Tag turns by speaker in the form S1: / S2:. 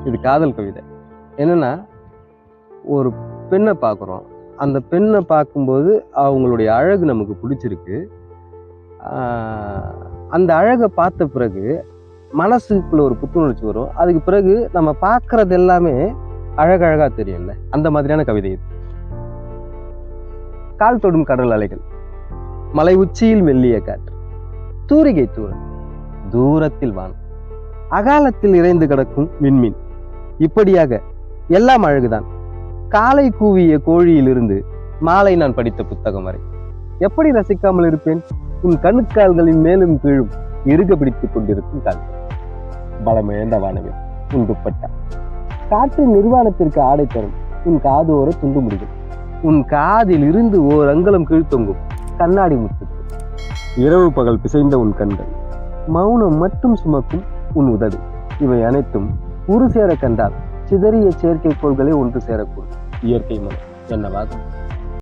S1: இது காதல் கவிதை. என்னன்னா, ஒரு பெண்ணை பார்க்குறோம். அந்த பெண்ணை பார்க்கும்போது அவங்களுடைய அழகு நமக்கு பிடிச்சிருக்கு. அந்த அழகை பார்த்த பிறகு மனசுக்குள்ள ஒரு புத்துணர்ச்சி வரும். அதுக்கு பிறகு நம்ம பார்க்கறது எல்லாமே அழகழகா தெரியும்ல, அந்த மாதிரியான கவிதை இது. கால் தொடும் கடல் அலைகள், மலை உச்சியில் மெல்லிய காற்று, தூரிகை தூரல், தூரத்தில் வானம், அகாலத்தில் இறைந்து கிடக்கும் விண்மீன், இப்படியாக எல்லாம் அழகுதான். காலை கூவிய கோழியிலிருந்து மாலை நான் படித்த புத்தகம் வரை எப்படி ரசிக்காமல் இருப்பேன்? உன் கணுக்கால்களின் மேலும் கீழும் இறுக பிடித்துக் கொண்டிருக்கும் கால், பலமிழந்த வானவில் உன் துப்பட்டா, காற்றின் நிர்வாணத்திற்கு ஆடை தரும் உன் காதோர துண்டு முடியும், உன் காதில் இருந்து ஓர் அங்கலம் கீழ்த்தொங்கும் கண்ணாடி முத்துக்கு, இரவு பகல் பிசைந்த உன் கண்கள், மௌனம் மட்டும் சுமக்கும் உன் உதடு, இவை அனைத்தும் ஒரு சேர கண்டால் சிதறிய செயற்கைக்கோள்களே ஒன்று சேரக்கூடும். இயற்கை மனம் என்னவாகும்?